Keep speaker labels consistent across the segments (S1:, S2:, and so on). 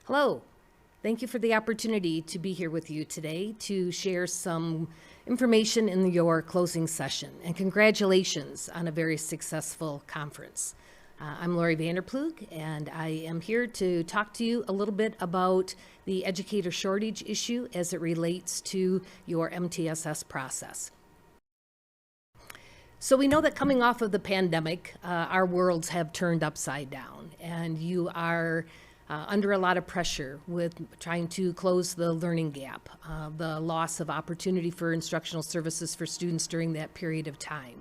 S1: Hello. Thank you for the opportunity to be here with you today to share some information in your closing session. And congratulations on a very successful conference. I'm Lori Vanderplug, and I am here to talk to you a little bit about the educator shortage issue as it relates to your MTSS process. So we know that coming off of the pandemic, our worlds have turned upside down, and you are under a lot of pressure with trying to close the learning gap, the loss of opportunity for instructional services for students during that period of time.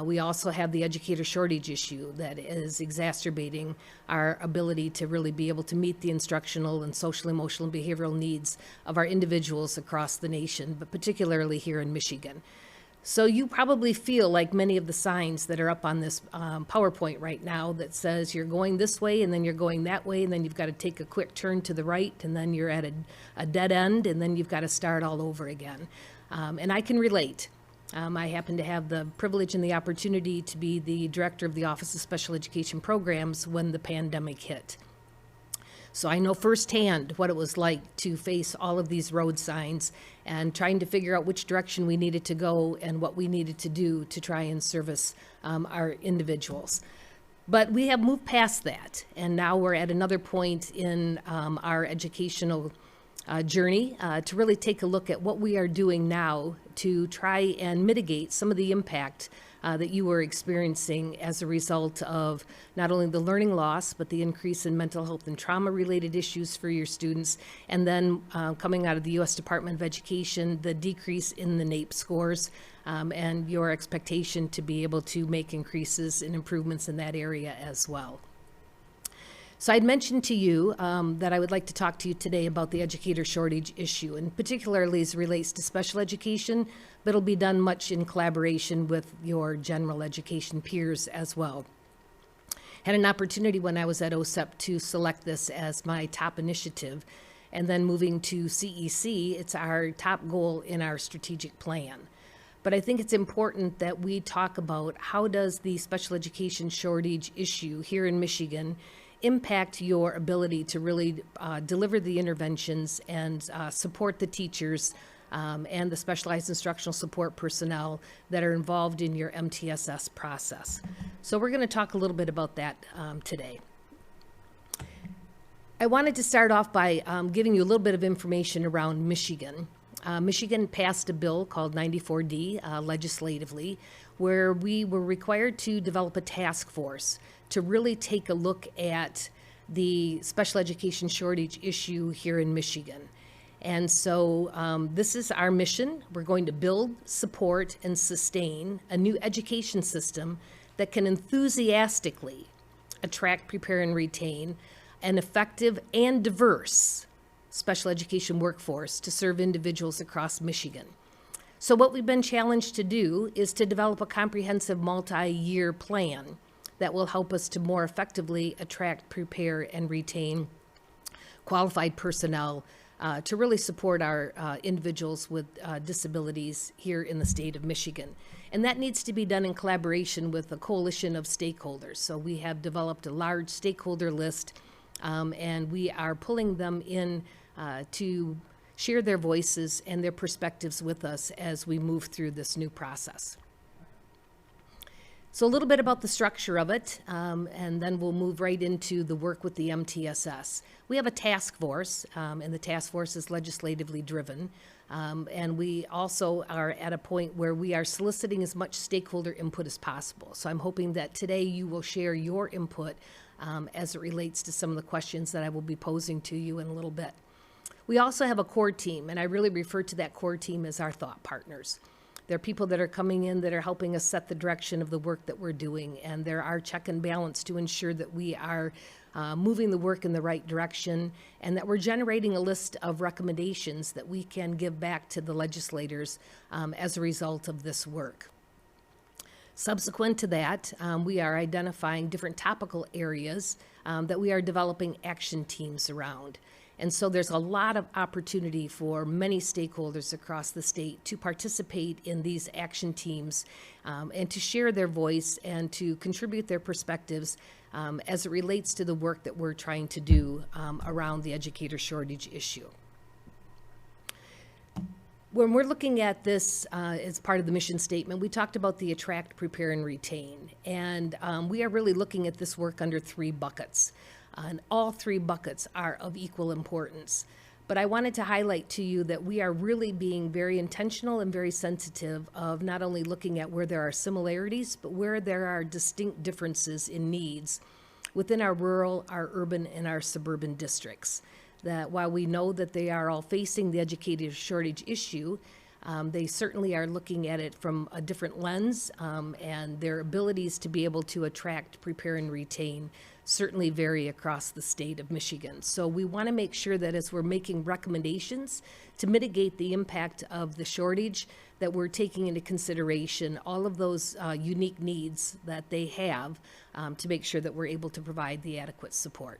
S1: We also have the educator shortage issue that is exacerbating our ability to really be able to meet the instructional and social, emotional, and behavioral needs of our individuals across the nation, but particularly here in Michigan. So you probably feel like many of the signs that are up on this PowerPoint right now that says you're going this way and then you're going that way and then you've got to take a quick turn to the right and then you're at a dead end and then you've got to start all over again. And I can relate. I happen to have the privilege and the opportunity to be the director of the Office of Special Education Programs when the pandemic hit. So I know firsthand what it was like to face all of these road signs and trying to figure out which direction we needed to go and what we needed to do to try and service our individuals. But we have moved past that, and now we're at another point in our educational journey to really take a look at what we are doing now to try and mitigate some of the impact that you were experiencing as a result of not only the learning loss, but the increase in mental health and trauma-related issues for your students, and then coming out of the U.S. Department of Education, the decrease in the NAEP scores, and your expectation to be able to make increases and improvements in that area as well. So I'd mentioned to you that I would like to talk to you today about the educator shortage issue, and particularly as it relates to special education, but it'll be done much in collaboration with your general education peers as well. Had an opportunity when I was at OSEP to select this as my top initiative, and then moving to CEC, it's our top goal in our strategic plan. But I think it's important that we talk about how does the special education shortage issue here in Michigan impact your ability to really deliver the interventions and support the teachers and the specialized instructional support personnel that are involved in your MTSS process. So we're going to talk a little bit about that today. I wanted to start off by giving you a little bit of information around Michigan. Michigan passed a bill called 94D legislatively, where we were required to develop a task force to really take a look at the special education shortage issue here in Michigan. And so this is our mission. We're going to build, support, and sustain a new education system that can enthusiastically attract, prepare, and retain an effective and diverse special education workforce to serve individuals across Michigan. So what we've been challenged to do is to develop a comprehensive multi-year plan that will help us to more effectively attract, prepare, and retain qualified personnel to really support our individuals with disabilities here in the state of Michigan. And that needs to be done in collaboration with a coalition of stakeholders. So we have developed a large stakeholder list, and we are pulling them in to share their voices and their perspectives with us as we move through this new process. So a little bit about the structure of it, and then we'll move right into the work with the MTSS. We have a task force, and the task force is legislatively driven. And we also are at a point where we are soliciting as much stakeholder input as possible. So I'm hoping that today you will share your input as it relates to some of the questions that I will be posing to you in a little bit. We also have a core team, and I really refer to that core team as our thought partners. They're people that are coming in that are helping us set the direction of the work that we're doing, and they're our check and balance to ensure that we are moving the work in the right direction and that we're generating a list of recommendations that we can give back to the legislators as a result of this work. Subsequent to that, we are identifying different topical areas that we are developing action teams around. And so there's a lot of opportunity for many stakeholders across the state to participate in these action teams and to share their voice and to contribute their perspectives as it relates to the work that we're trying to do around the educator shortage issue. When we're looking at this as part of the mission statement, we talked about the attract, prepare, and retain. And we are really looking at this work under 3 buckets. And all 3 buckets are of equal importance. But I wanted to highlight to you that we are really being very intentional and very sensitive of not only looking at where there are similarities, but where there are distinct differences in needs within our rural, our urban, and our suburban districts. That while we know that they are all facing the educator shortage issue, they certainly are looking at it from a different lens, and their abilities to be able to attract, prepare, and retain certainly vary across the state of Michigan. So we want to make sure that as we're making recommendations to mitigate the impact of the shortage, that we're taking into consideration all of those unique needs that they have to make sure that we're able to provide the adequate support.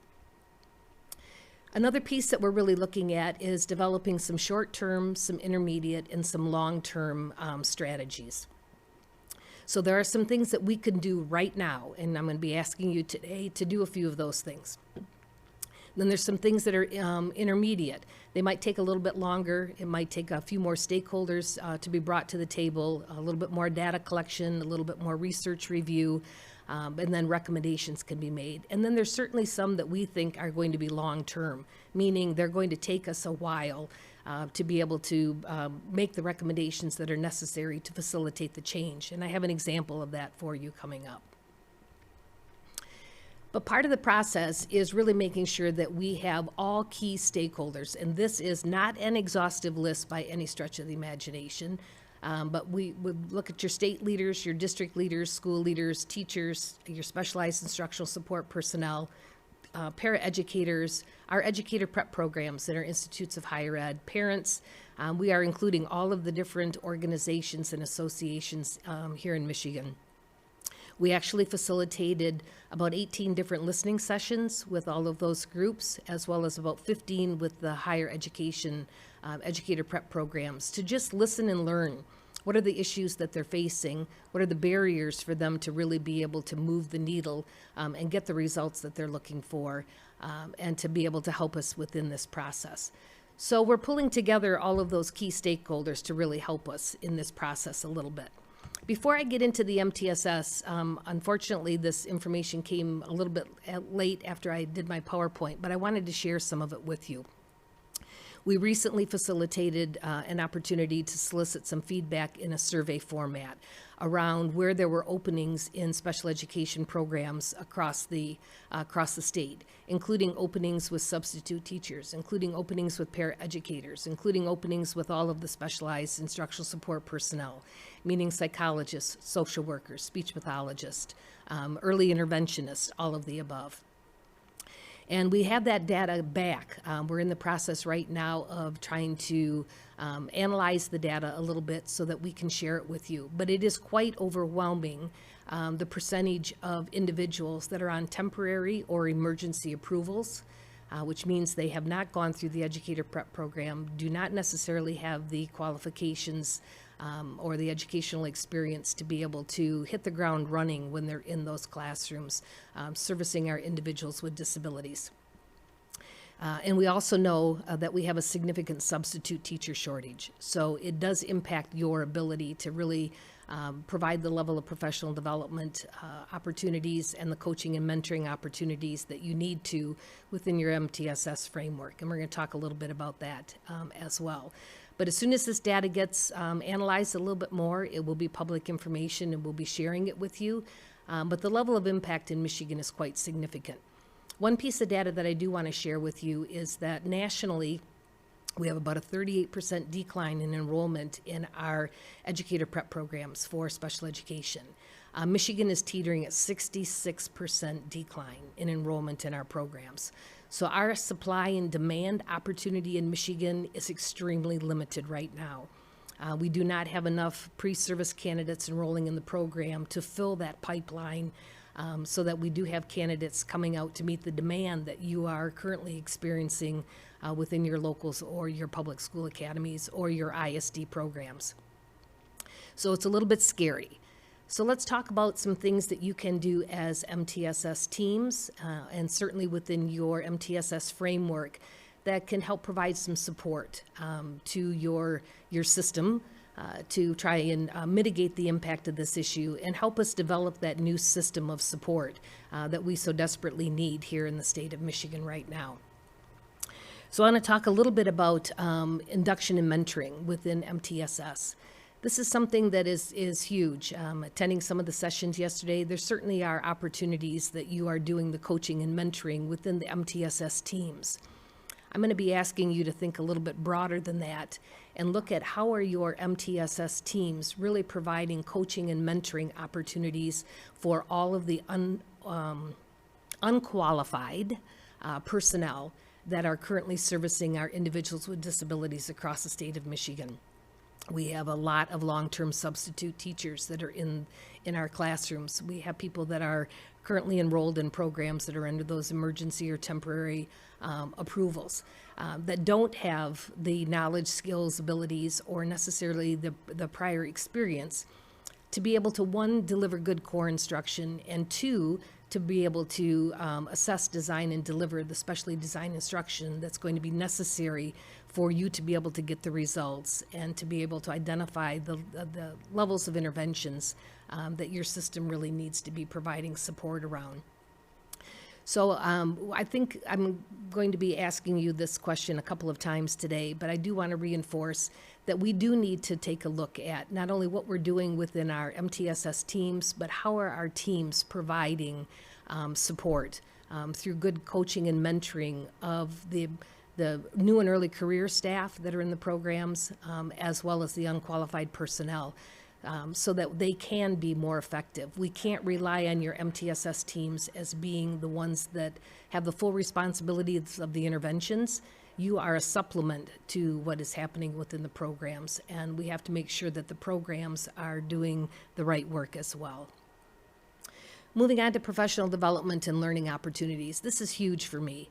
S1: Another piece that we're really looking at is developing some short-term, some intermediate, and some long-term strategies. So there are some things that we can do right now, and I'm going to be asking you today to do a few of those things. Then there's some things that are intermediate. They might take a little bit longer. It might take a few more stakeholders to be brought to the table, a little bit more data collection, a little bit more research review, and then recommendations can be made. And then there's certainly some that we think are going to be long-term, meaning they're going to take us a while to be able to make the recommendations that are necessary to facilitate the change. And I have an example of that for you coming up. But part of the process is really making sure that we have all key stakeholders. And this is not an exhaustive list by any stretch of the imagination. But we would look at your state leaders, your district leaders, school leaders, teachers, your specialized instructional support personnel, paraeducators, our educator prep programs in our institutes of higher ed, parents. We are including all of the different organizations and associations here in Michigan. We actually facilitated about 18 different listening sessions with all of those groups, as well as about 15 with the higher education educator prep programs to just listen and learn. What are the issues that they're facing? What are the barriers for them to really be able to move the needle and get the results that they're looking for and to be able to help us within this process? So we're pulling together all of those key stakeholders to really help us in this process a little bit. Before I get into the MTSS, unfortunately, this information came a little bit late after I did my PowerPoint, but I wanted to share some of it with you. We recently facilitated an opportunity to solicit some feedback in a survey format around where there were openings in special education programs across the state, including openings with substitute teachers, including openings with paraeducators, including openings with all of the specialized instructional support personnel, meaning psychologists, social workers, speech pathologists, early interventionists, all of the above. And we have that data back. We're in the process right now of trying to analyze the data a little bit so that we can share it with you. But it is quite overwhelming, the percentage of individuals that are on temporary or emergency approvals, which means they have not gone through the educator prep program, do not necessarily have the qualifications or the educational experience to be able to hit the ground running when they're in those classrooms, servicing our individuals with disabilities. And we also know that we have a significant substitute teacher shortage. So it does impact your ability to really provide the level of professional development opportunities and the coaching and mentoring opportunities that you need to within your MTSS framework. And we're going to talk a little bit about that as well. But as soon as this data gets analyzed a little bit more, it will be public information and we'll be sharing it with you. But the level of impact in Michigan is quite significant. One piece of data that I do want to share with you is that nationally, we have about a 38% decline in enrollment in our educator prep programs for special education. Michigan is teetering at 66% decline in enrollment in our programs. So our supply and demand opportunity in Michigan is extremely limited right now. We do not have enough pre-service candidates enrolling in the program to fill that pipeline so that we do have candidates coming out to meet the demand that you are currently experiencing within your locals or your public school academies or your ISD programs. So it's a little bit scary. So let's talk about some things that you can do as MTSS teams, and certainly within your MTSS framework, that can help provide some support to your system to try and mitigate the impact of this issue and help us develop that new system of support that we so desperately need here in the state of Michigan right now. So I want to talk a little bit about induction and mentoring within MTSS. This is something that is huge. Attending some of the sessions yesterday, there certainly are opportunities that you are doing the coaching and mentoring within the MTSS teams. I'm going to be asking you to think a little bit broader than that and look at how are your MTSS teams really providing coaching and mentoring opportunities for all of the unqualified personnel that are currently servicing our individuals with disabilities across the state of Michigan. We have a lot of long-term substitute teachers that are in our classrooms. We have people that are currently enrolled in programs that are under those emergency or temporary approvals that don't have the knowledge, skills, abilities, or necessarily the prior experience to be able to, one, deliver good core instruction, and two, to be able to assess, design, and deliver the specially designed instruction that's going to be necessary for you to be able to get the results and to be able to identify the levels of interventions that your system really needs to be providing support around. So I think I'm going to be asking you this question a couple of times today, but I do want to reinforce that we do need to take a look at not only what we're doing within our MTSS teams, but how are our teams providing support through good coaching and mentoring of the new and early career staff that are in the programs, as well as the unqualified personnel, so that they can be more effective. We can't rely on your MTSS teams as being the ones that have the full responsibilities of the interventions. You are a supplement to what is happening within the programs, and we have to make sure that the programs are doing the right work as well. Moving on to professional development and learning opportunities. This is huge for me.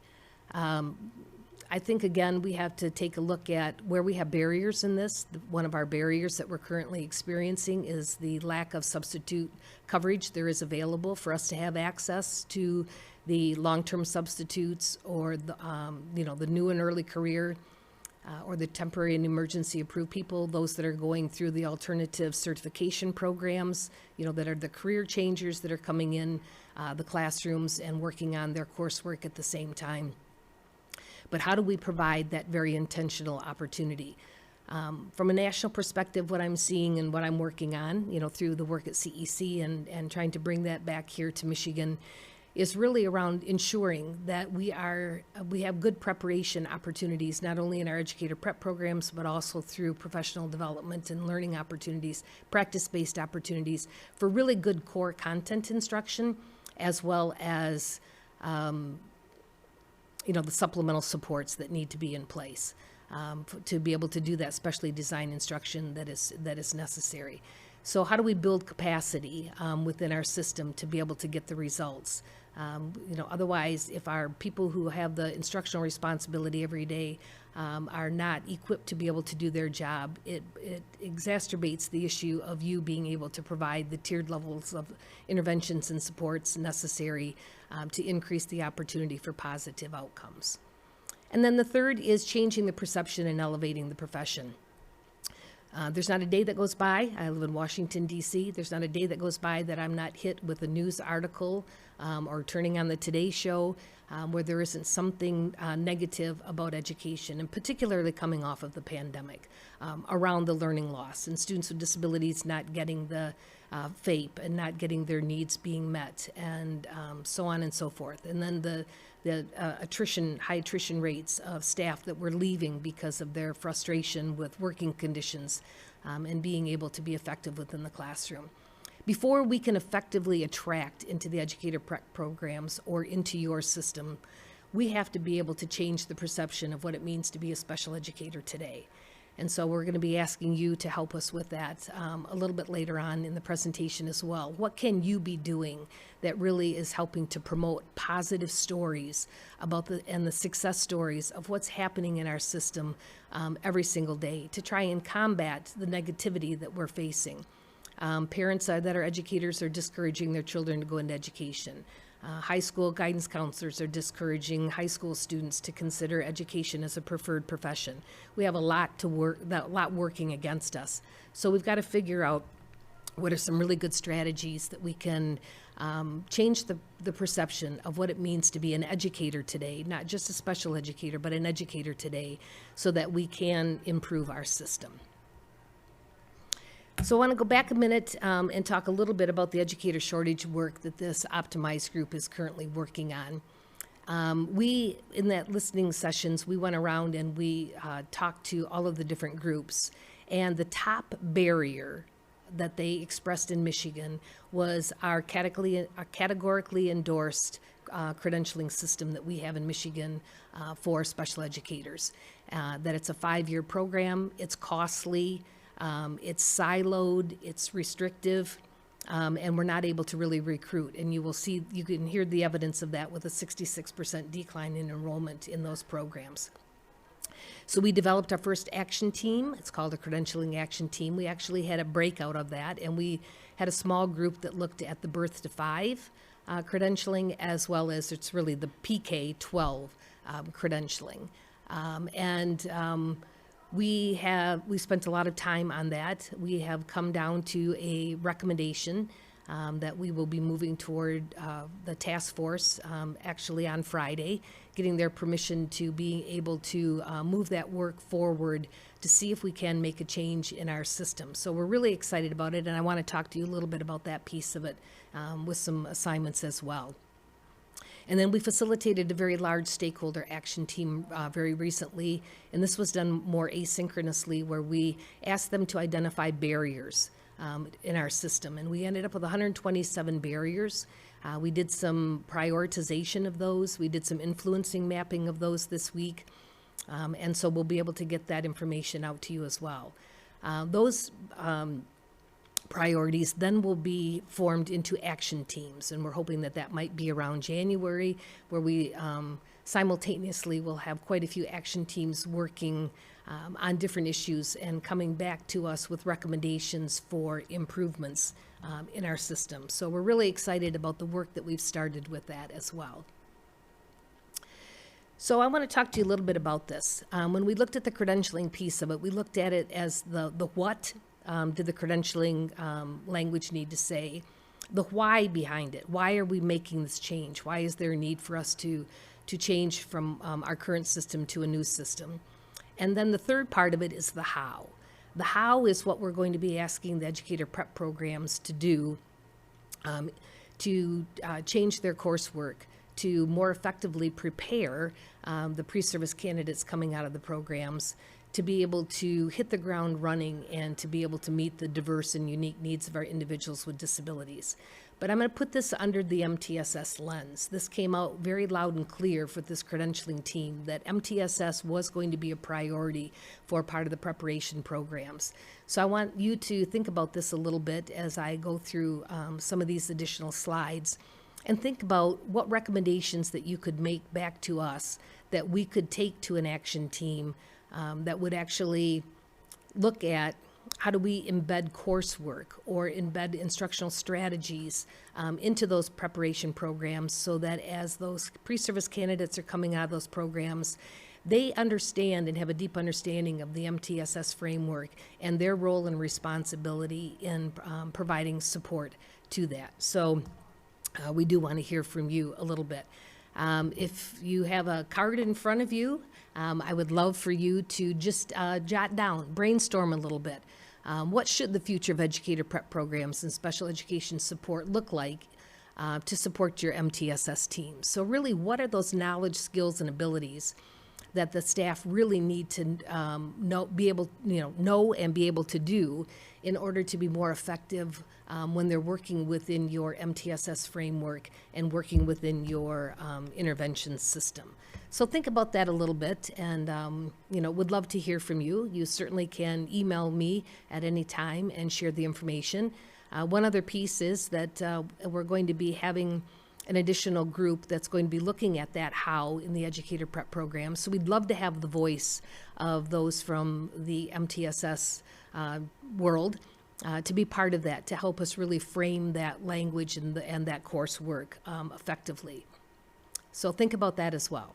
S1: I think, again, we have to take a look at where we have barriers in this. One of our barriers that we're currently experiencing is the lack of substitute coverage there is available for us to have access to the long-term substitutes or the new and early career or the temporary and emergency approved people, those that are going through the alternative certification programs, that are the career changers that are coming in the classrooms and working on their coursework at the same time. But how do we provide that very intentional opportunity? From a national perspective, what I'm seeing and what I'm working on, through the work at CEC and trying to bring that back here to Michigan, is really around ensuring that we have good preparation opportunities, not only in our educator prep programs, but also through professional development and learning opportunities, practice-based opportunities for really good core content instruction, as well as the supplemental supports that need to be in place to be able to do that specially designed instruction that is necessary. So how do we build capacity within our system to be able to get the results? Otherwise, if our people who have the instructional responsibility every day are not equipped to be able to do their job, it exacerbates the issue of you being able to provide the tiered levels of interventions and supports necessary to increase the opportunity for positive outcomes. And then the third is changing the perception and elevating the profession. There's not a day that goes by, I live in Washington, D.C., there's not a day that goes by that I'm not hit with a news article or turning on the Today Show where there isn't something negative about education, and particularly coming off of the pandemic, around the learning loss and students with disabilities not getting the FAPE and not getting their needs being met, and so on and so forth. And then the high attrition rates of staff that were leaving because of their frustration with working conditions and being able to be effective within the classroom. Before we can effectively attract into the educator prep programs or into your system, we have to be able to change the perception of what it means to be a special educator today. And so we're going to be asking you to help us with that a little bit later on in the presentation as well. What can you be doing that really is helping to promote positive stories about the success stories of what's happening in our system every single day to try and combat the negativity that we're facing? Parents that are educators are discouraging their children to go into education. High school guidance counselors are discouraging high school students to consider education as a preferred profession. We have a lot working against us. So we've got to figure out what are some really good strategies that we can change the perception of what it means to be an educator today, not just a special educator, but an educator today, so that we can improve our system. So I want to go back a minute and talk a little bit about the educator shortage work that this optimized group is currently working on. In that listening sessions, we went around and we talked to all of the different groups, and the top barrier that they expressed in Michigan was our categorically endorsed credentialing system that we have in Michigan for special educators. That it's a 5-year program, it's costly, it's siloed, it's restrictive, and we're not able to really recruit. And you can hear the evidence of that with a 66% decline in enrollment in those programs. So we developed our first action team. It's called a credentialing action team. We actually had a breakout of that, and we had a small group that looked at the birth to 5 credentialing, as well as it's really the PK-12 credentialing. We spent a lot of time on that. We have come down to a recommendation that we will be moving toward the task force actually on Friday, getting their permission to be able to move that work forward to see if we can make a change in our system. So we're really excited about it, and I want to talk to you a little bit about that piece of it with some assignments as well. And then we facilitated a very large stakeholder action team very recently, and this was done more asynchronously, where we asked them to identify barriers in our system. And we ended up with 127 barriers. We did some prioritization of those. We did some influencing mapping of those this week. And so we'll be able to get that information out to you as well. Those priorities then will be formed into action teams, and we're hoping that that might be around January, where we simultaneously will have quite a few action teams working on different issues and coming back to us with recommendations for improvements in our system. So we're really excited about the work that we've started with that as well. So I want to talk to you a little bit about this. When we looked at the credentialing piece of it, we looked at it as the what did the credentialing language need to say, the why behind it. Why are we making this change? Why is there a need for us to change from our current system to a new system? And then the third part of it is the how. The how is what we're going to be asking the educator prep programs to do to change their coursework, to more effectively prepare the pre-service candidates coming out of the programs to be able to hit the ground running and to be able to meet the diverse and unique needs of our individuals with disabilities. But I'm going to put this under the MTSS lens. This came out very loud and clear for this credentialing team, that MTSS was going to be a priority for part of the preparation programs. So I want you to think about this a little bit as I go through some of these additional slides, and think about what recommendations that you could make back to us that we could take to an action team that would actually look at how do we embed coursework or embed instructional strategies into those preparation programs, so that as those pre-service candidates are coming out of those programs, they understand and have a deep understanding of the MTSS framework and their role and responsibility in providing support to that. So we do want to hear from you a little bit. If you have a card in front of you, I would love for you to just jot down, brainstorm a little bit. What should the future of educator prep programs and special education support look like to support your MTSS team? So really, what are those knowledge, skills, and abilities that the staff really need to know and be able to do in order to be more effective when they're working within your MTSS framework and working within your intervention system. So think about that a little bit, and would love to hear from you. You certainly can email me at any time and share the information. One other piece is that we're going to be having an additional group that's going to be looking at that how in the educator prep program. So we'd love to have the voice of those from the MTSS world to be part of that, to help us really frame that language and that coursework effectively. So think about that as well.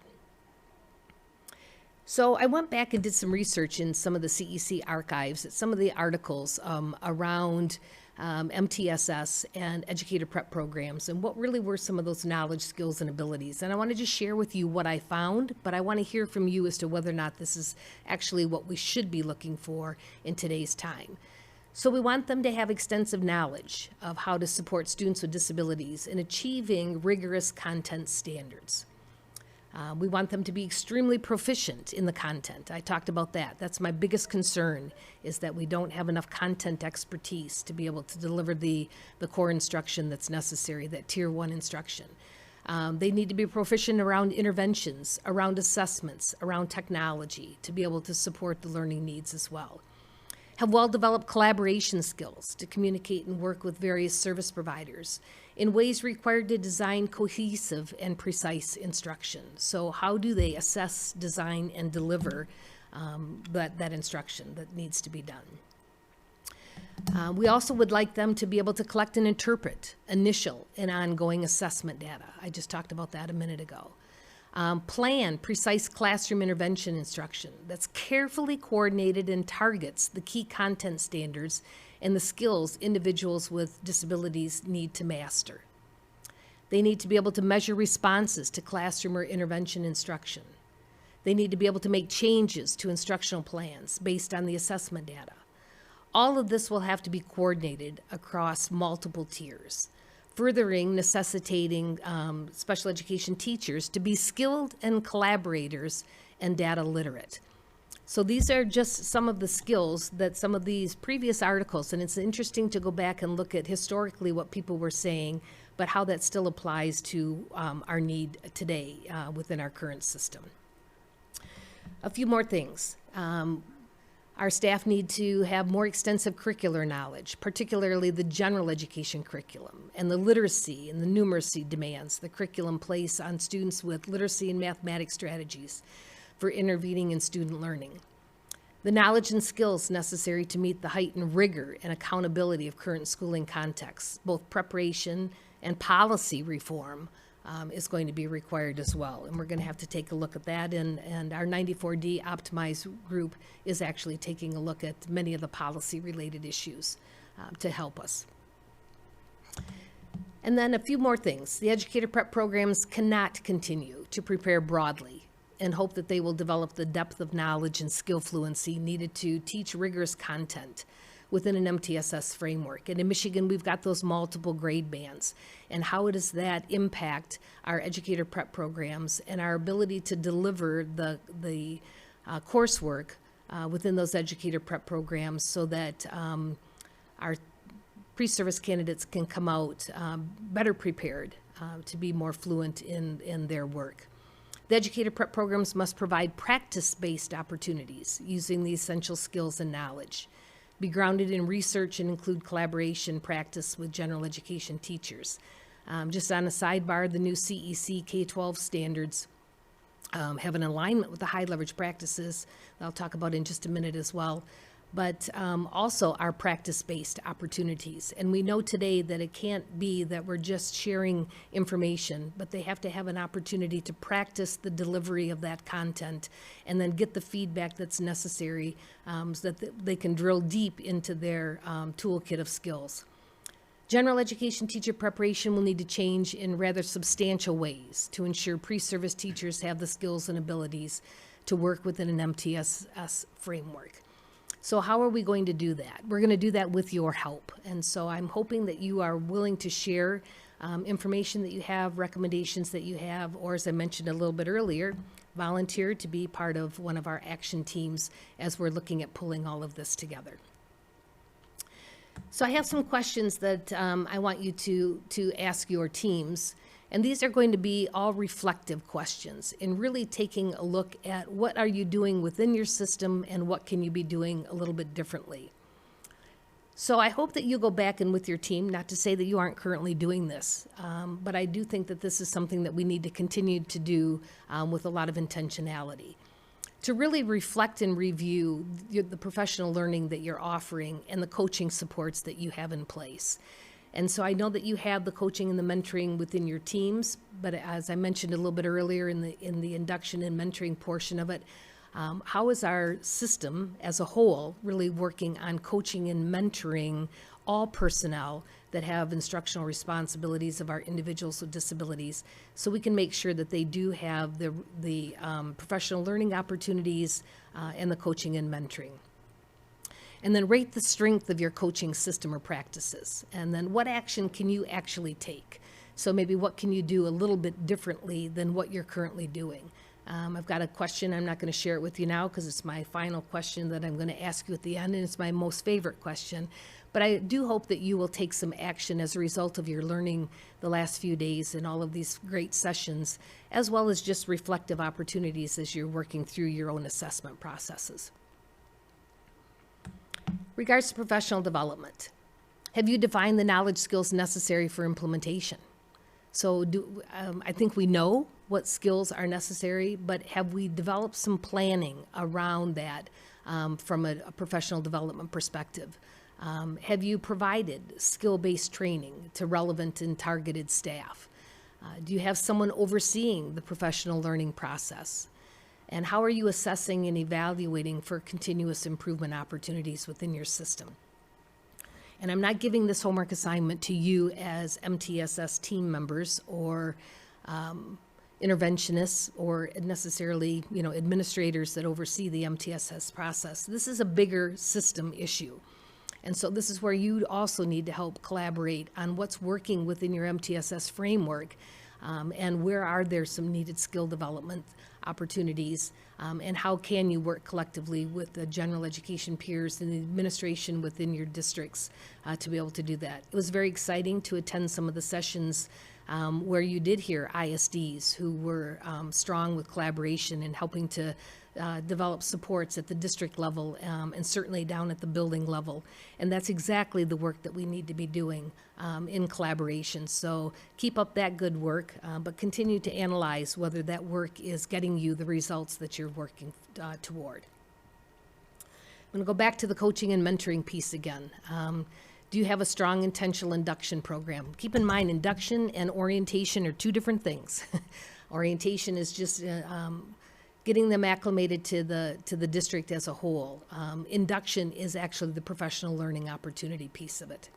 S1: So I went back and did some research in some of the CEC archives, some of the articles around MTSS and educator prep programs, and what really were some of those knowledge, skills, and abilities. And I want to just share with you what I found, but I want to hear from you as to whether or not this is actually what we should be looking for in today's time. So we want them to have extensive knowledge of how to support students with disabilities in achieving rigorous content standards. We want them to be extremely proficient in the content. I talked about that. That's my biggest concern, is that we don't have enough content expertise to be able to deliver the core instruction that's necessary, that Tier 1 instruction. They need to be proficient around interventions, around assessments, around technology, to be able to support the learning needs as well. Have well-developed collaboration skills to communicate and work with various service providers in ways required to design cohesive and precise instruction. So how do they assess, design, and deliver that instruction that needs to be done? We also would like them to be able to collect and interpret initial and ongoing assessment data. I just talked about that a minute ago. Plan precise classroom intervention instruction that's carefully coordinated and targets the key content standards and the skills individuals with disabilities need to master. They need to be able to measure responses to classroom or intervention instruction. They need to be able to make changes to instructional plans based on the assessment data. All of this will have to be coordinated across multiple tiers, furthering necessitating special education teachers to be skilled and collaborators and data literate. So these are just some of the skills that some of these previous articles, and it's interesting to go back and look at historically what people were saying, but how that still applies to our need today within our current system. A few more things. Our staff need to have more extensive curricular knowledge, particularly the general education curriculum and the literacy and the numeracy demands the curriculum place on students with literacy and mathematics strategies for intervening in student learning. The knowledge and skills necessary to meet the heightened rigor and accountability of current schooling contexts, both preparation and policy reform is going to be required as well. And we're going to have to take a look at that. And our 94D Optimize group is actually taking a look at many of the policy-related issues to help us. And then a few more things. The educator prep programs cannot continue to prepare broadly and hope that they will develop the depth of knowledge and skill fluency needed to teach rigorous content within an MTSS framework. And in Michigan, we've got those multiple grade bands. And how does that impact our educator prep programs and our ability to deliver the coursework within those educator prep programs so that our pre-service candidates can come out better prepared to be more fluent in their work. The educator prep programs must provide practice-based opportunities using the essential skills and knowledge, be grounded in research and include collaboration practice with general education teachers. Just on a sidebar, the new CEC K-12 standards have an alignment with the high leverage practices that I'll talk about in just a minute as well, but also our practice-based opportunities. And we know today that it can't be that we're just sharing information, but they have to have an opportunity to practice the delivery of that content and then get the feedback that's necessary so that they can drill deep into their toolkit of skills. General education teacher preparation will need to change in rather substantial ways to ensure pre-service teachers have the skills and abilities to work within an MTSS framework. So how are we going to do that? We're going to do that with your help. And so I'm hoping that you are willing to share information that you have, recommendations that you have, or as I mentioned a little bit earlier, volunteer to be part of one of our action teams as we're looking at pulling all of this together. So I have some questions that I want you to ask your teams, and these are going to be all reflective questions and really taking a look at what are you doing within your system and what can you be doing a little bit differently. So I hope that you go back and with your team, not to say that you aren't currently doing this, but I do think that this is something that we need to continue to do with a lot of intentionality. To really reflect and review the professional learning that you're offering and the coaching supports that you have in place. And so I know that you have the coaching and the mentoring within your teams, but as I mentioned a little bit earlier in the induction and mentoring portion of it, how is our system as a whole really working on coaching and mentoring all personnel that have instructional responsibilities of our individuals with disabilities, so we can make sure that they do have the professional learning opportunities and the coaching and mentoring. And then rate the strength of your coaching system or practices. And then what action can you actually take? So maybe what can you do a little bit differently than what you're currently doing? I've got a question. I'm not going to share it with you now because it's my final question that I'm going to ask you at the end, and it's my most favorite question. But I do hope that you will take some action as a result of your learning the last few days and all of these great sessions, as well as just reflective opportunities as you're working through your own assessment processes. Regards to professional development, have you defined the knowledge skills necessary for implementation? So I think we know what skills are necessary, but have we developed some planning around that from a professional development perspective? Have you provided skill-based training to relevant and targeted staff? Do you have someone overseeing the professional learning process? And how are you assessing and evaluating for continuous improvement opportunities within your system? And I'm not giving this homework assignment to you as MTSS team members or interventionists or necessarily, administrators that oversee the MTSS process. This is a bigger system issue. And so this is where you also need to help collaborate on what's working within your MTSS framework and where are there some needed skill development opportunities, and how can you work collectively with the general education peers and the administration within your districts to be able to do that. It was very exciting to attend some of the sessions where you did hear ISDs who were strong with collaboration and helping to develop supports at the district level and certainly down at the building level. And that's exactly the work that we need to be doing in collaboration. So keep up that good work, but continue to analyze whether that work is getting you the results that you're working toward. I'm going to go back to the coaching and mentoring piece again. Do you have a strong intentional induction program? Keep in mind, induction and orientation are two different things. Orientation is just getting them acclimated to the district as a whole. Induction is actually the professional learning opportunity piece of it.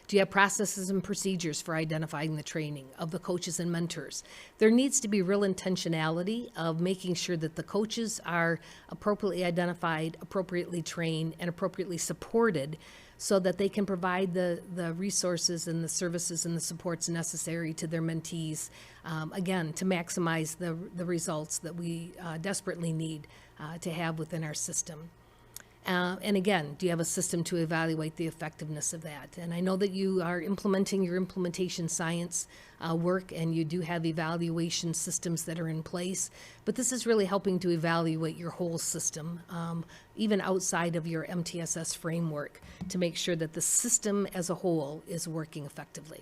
S1: Do you have processes and procedures for identifying the training of the coaches and mentors? There needs to be real intentionality of making sure that the coaches are appropriately identified, appropriately trained, and appropriately supported so that they can provide the resources and the services and the supports necessary to their mentees, again, to maximize the results that we desperately need to have within our system. And again, do you have a system to evaluate the effectiveness of that? And I know that you are implementing your implementation science work, and you do have evaluation systems that are in place, but this is really helping to evaluate your whole system, even outside of your MTSS framework, to make sure that the system as a whole is working effectively.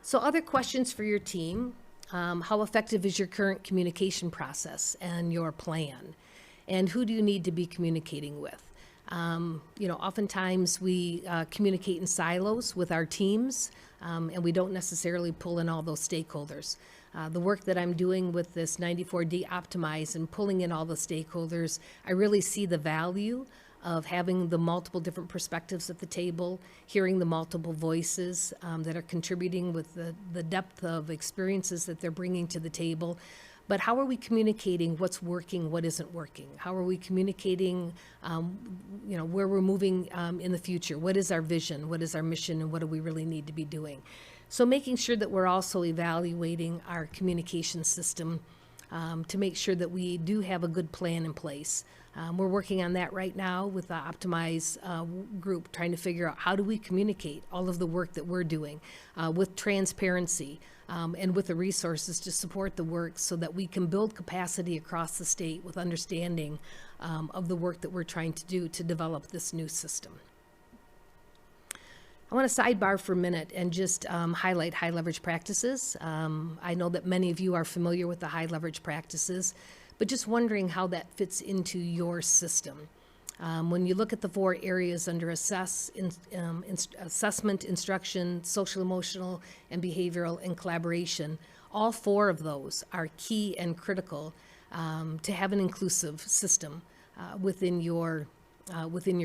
S1: So other questions for your team: how effective is your current communication process and your plan? And who do you need to be communicating with? Oftentimes we communicate in silos with our teams, and we don't necessarily pull in all those stakeholders. The work that I'm doing with this 94D Optimize and pulling in all the stakeholders, I really see the value of having the multiple different perspectives at the table, hearing the multiple voices that are contributing with the depth of experiences that they're bringing to the table. But how are we communicating what's working, what isn't working? How are we communicating, where we're moving in the future? What is our vision? What is our mission? And what do we really need to be doing? So making sure that we're also evaluating our communication system to make sure that we do have a good plan in place. We're working on that right now with the Optimize group, trying to figure out how do we communicate all of the work that we're doing with transparency and with the resources to support the work so that we can build capacity across the state with understanding of the work that we're trying to do to develop this new system. I want to sidebar for a minute and just highlight high leverage practices. I know that many of you are familiar with the high leverage practices, but just wondering how that fits into your system. When you look at the 4 areas under assessment, instruction, social, emotional, and behavioral, and collaboration, all 4 of those are key and critical to have an inclusive system within your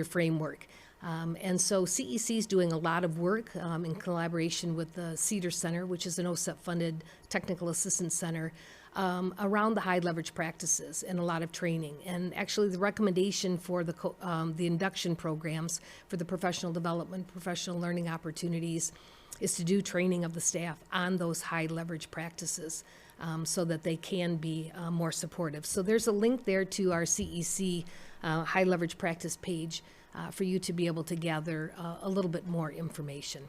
S1: framework. And so CEC is doing a lot of work in collaboration with the Cedar Center, which is an OSEP-funded technical assistance center, around the high leverage practices and a lot of training. And actually the recommendation for the induction programs for the professional development, professional learning opportunities is to do training of the staff on those high leverage practices so that they can be more supportive. So there's a link there to our CEC high leverage practice page for you to be able to gather a little bit more information.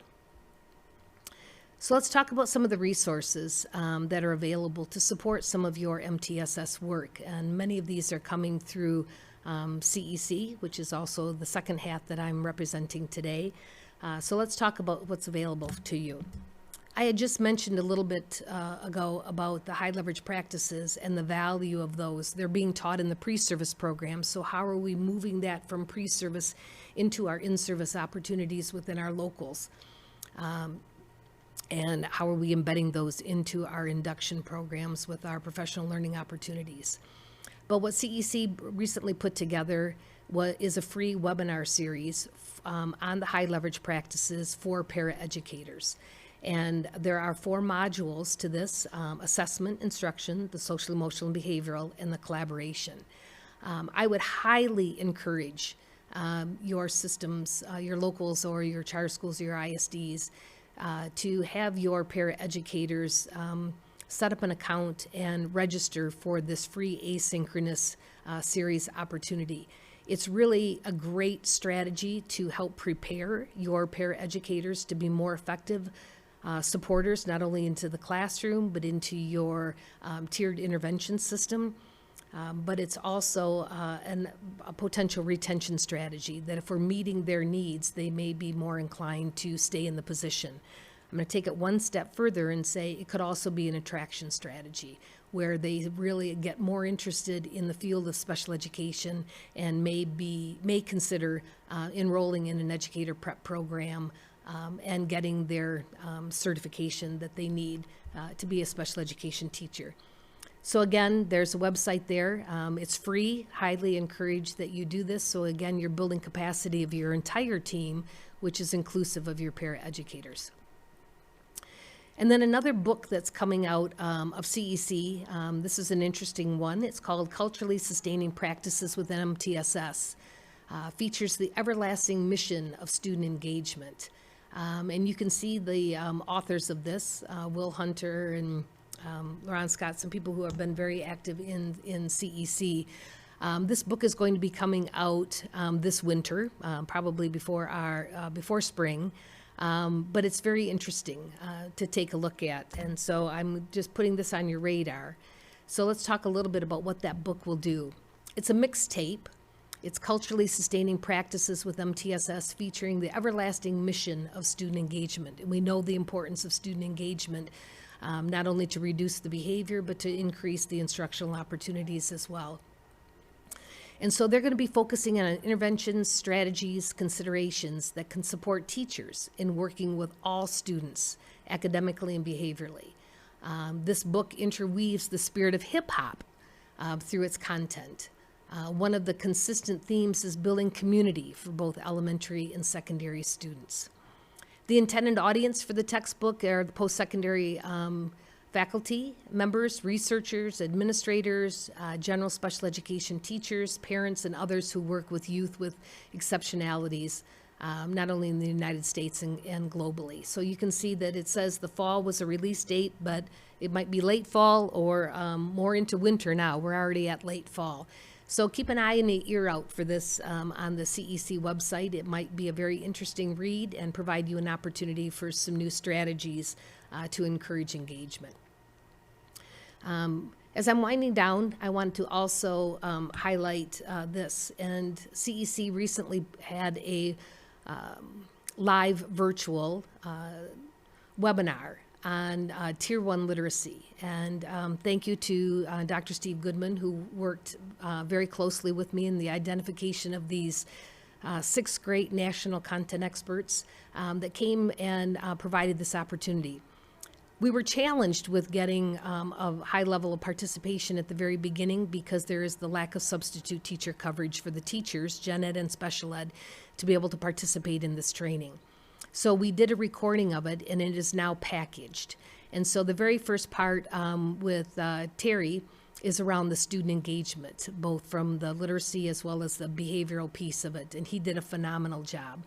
S1: So let's talk about some of the resources that are available to support some of your MTSS work. And many of these are coming through CEC, which is also the second hat that I'm representing today. So let's talk about what's available to you. I had just mentioned a little bit ago about the high leverage practices and the value of those. They're being taught in the pre-service program. So how are we moving that from pre-service into our in-service opportunities within our locals? And how are we embedding those into our induction programs with our professional learning opportunities? But what CEC recently put together is a free webinar series on the high leverage practices for paraeducators. And there are 4 modules to this: assessment, instruction, the social, emotional, and behavioral, and the collaboration. I would highly encourage your systems, your locals or your charter schools or your ISDs to have your paraeducators set up an account and register for this free asynchronous series opportunity. It's really a great strategy to help prepare your paraeducators to be more effective supporters, not only into the classroom, but into your tiered intervention system. But it's also a potential retention strategy that if we're meeting their needs, they may be more inclined to stay in the position. I'm going to take it one step further and say it could also be an attraction strategy where they really get more interested in the field of special education and may consider enrolling in an educator prep program and getting their certification that they need to be a special education teacher. So again, there's a website there. It's free. Highly encourage that you do this. So again, you're building capacity of your entire team, which is inclusive of your paraeducators. And then another book that's coming out of CEC, this is an interesting one. It's called Culturally Sustaining Practices with MTSS. Features the everlasting mission of student engagement. And you can see the authors of this, Will Hunter and Laurent Scott, some people who have been very active in CEC. This book is going to be coming out this winter, probably before spring. But it's very interesting to take a look at. And so I'm just putting this on your radar. So let's talk a little bit about what that book will do. It's a mixtape. It's Culturally Sustaining Practices with MTSS, featuring the everlasting mission of student engagement. And we know the importance of student engagement, not only to reduce the behavior, but to increase the instructional opportunities as well. And so they're going to be focusing on interventions, strategies, considerations that can support teachers in working with all students, academically and behaviorally. This book interweaves the spirit of hip hop through its content. One of the consistent themes is building community for both elementary and secondary students. The intended audience for the textbook are the post-secondary faculty members, researchers, administrators, general special education teachers, parents, and others who work with youth with exceptionalities, not only in the United States and globally. So you can see that it says the fall was a release date, but it might be late fall or more into winter now. We're already at late fall. So keep an eye and an ear out for this on the CEC website. It might be a very interesting read and provide you an opportunity for some new strategies to encourage engagement. As I'm winding down, I want to also highlight this. And CEC recently had a live virtual webinar on Tier 1 literacy. And thank you to Dr. Steve Goodman, who worked very closely with me in the identification of these 6 great national content experts that came and provided this opportunity. We were challenged with getting a high level of participation at the very beginning because there is the lack of substitute teacher coverage for the teachers, gen ed and special ed, to be able to participate in this training. So we did a recording of it, and it is now packaged. And so the very first part with Terry is around the student engagement, both from the literacy as well as the behavioral piece of it, and he did a phenomenal job.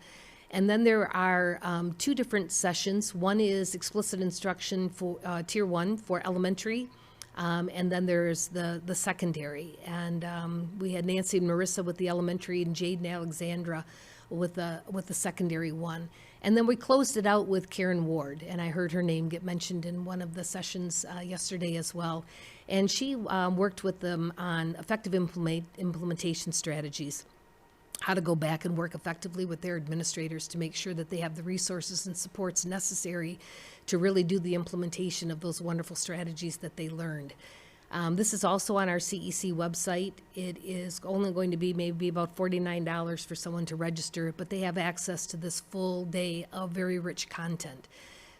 S1: And then there are 2 different sessions. One is explicit instruction for Tier 1 for elementary, and then there's the secondary. And we had Nancy and Marissa with the elementary and Jade and Alexandra with the secondary one. And then we closed it out with Karen Ward, and I heard her name get mentioned in one of the sessions yesterday as well. And she worked with them on effective implementation strategies, how to go back and work effectively with their administrators to make sure that they have the resources and supports necessary to really do the implementation of those wonderful strategies that they learned. This is also on our CEC website. It is only going to be maybe about $49 for someone to register, but they have access to this full day of very rich content.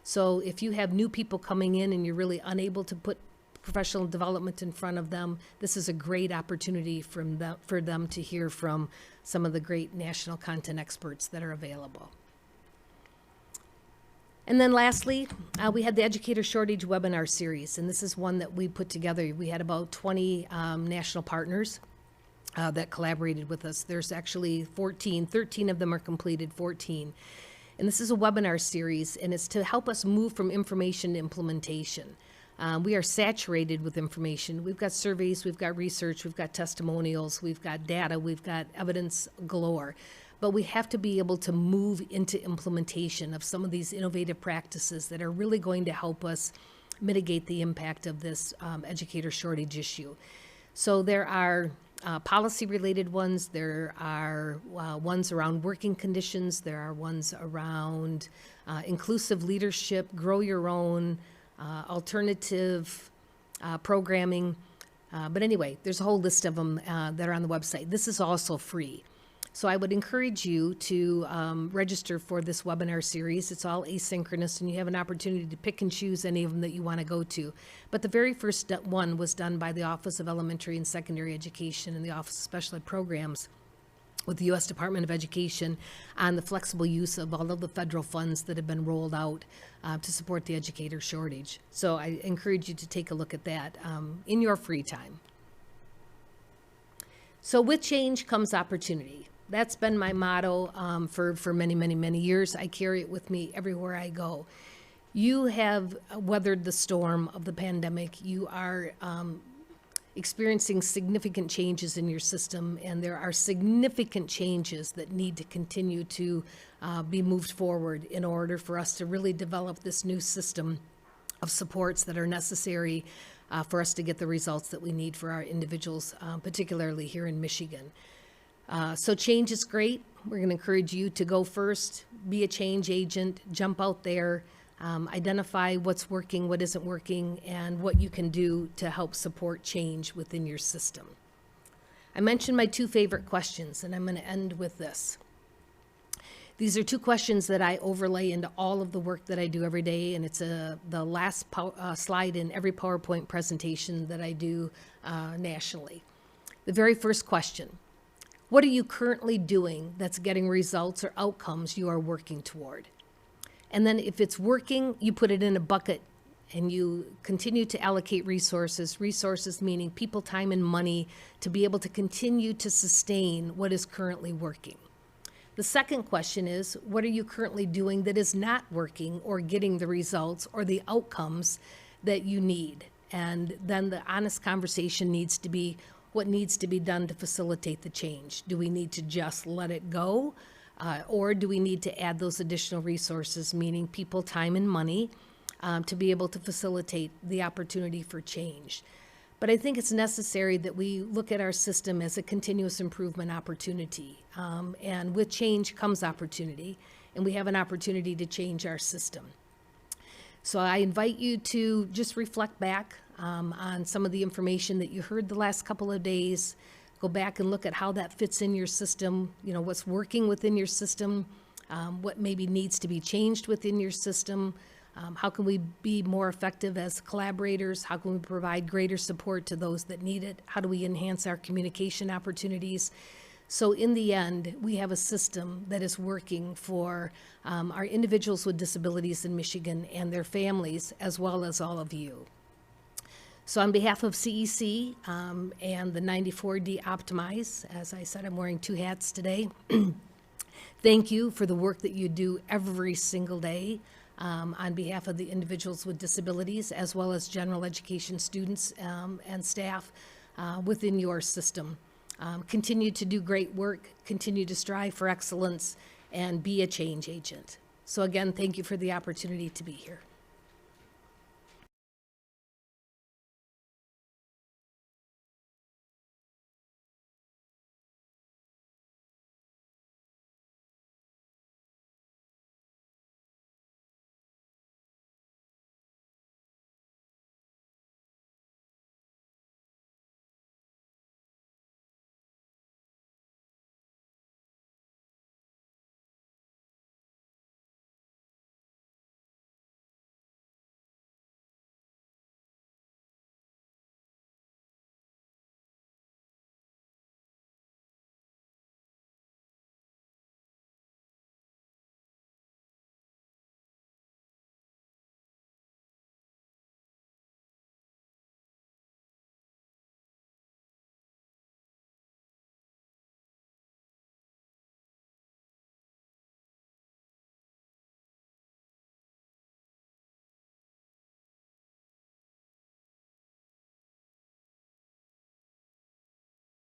S1: So if you have new people coming in and you're really unable to put professional development in front of them, this is a great opportunity for them to hear from some of the great national content experts that are available. And then lastly, we had the Educator Shortage webinar series, and this is one that we put together. We had about 20 national partners that collaborated with us. There's actually 13 of them are completed, 14. And this is a webinar series, and it's to help us move from information to implementation. We are saturated with information. We've got surveys, we've got research, we've got testimonials, we've got data, we've got evidence galore. But we have to be able to move into implementation of some of these innovative practices that are really going to help us mitigate the impact of this educator shortage issue. So there are policy-related ones, there are ones around working conditions, there are ones around inclusive leadership, grow your own, alternative programming. But anyway, there's a whole list of them that are on the website. This is also free. So I would encourage you to register for this webinar series. It's all asynchronous, and you have an opportunity to pick and choose any of them that you want to go to. But the very first one was done by the Office of Elementary and Secondary Education and the Office of Special Ed Programs with the U.S. Department of Education on the flexible use of all of the federal funds that have been rolled out to support the educator shortage. So I encourage you to take a look at that in your free time. So with change comes opportunity. That's been my motto for many, many, many years. I carry it with me everywhere I go. You have weathered the storm of the pandemic. You are experiencing significant changes in your system, and there are significant changes that need to continue to be moved forward in order for us to really develop this new system of supports that are necessary for us to get the results that we need for our individuals, particularly here in Michigan. So change is great. We're going to encourage you to go first, be a change agent, jump out there, identify what's working, what isn't working, and what you can do to help support change within your system. I mentioned my 2 favorite questions, and I'm going to end with this. These are 2 questions that I overlay into all of the work that I do every day, and it's the last slide in every PowerPoint presentation that I do nationally. The very first question: what are you currently doing that's getting results or outcomes you are working toward? And then if it's working, you put it in a bucket and you continue to allocate resources meaning people, time, and money, to be able to continue to sustain what is currently working. The second question is, what are you currently doing that is not working or getting the results or the outcomes that you need? And then the honest conversation needs to be, what needs to be done to facilitate the change? Do we need to just let it go? Or do we need to add those additional resources, meaning people, time, and money, to be able to facilitate the opportunity for change? But I think it's necessary that we look at our system as a continuous improvement opportunity. And with change comes opportunity, and we have an opportunity to change our system. So I invite you to just reflect back on some of the information that you heard the last couple of days. Go back and look at how that fits in your system, what's working within your system, what maybe needs to be changed within your system. How can we be more effective as collaborators? How can we provide greater support to those that need it? How do we enhance our communication opportunities? So in the end, we have a system that is working for our individuals with disabilities in Michigan and their families, as well as all of you. So on behalf of CEC and the 94D Optimize, as I said, I'm wearing two hats today. Thank you for the work that you do every single day on behalf of the individuals with disabilities, as well as general education students and staff within your system. Continue to do great work, continue to strive for excellence, and be a change agent. So again, thank you for the opportunity to be here.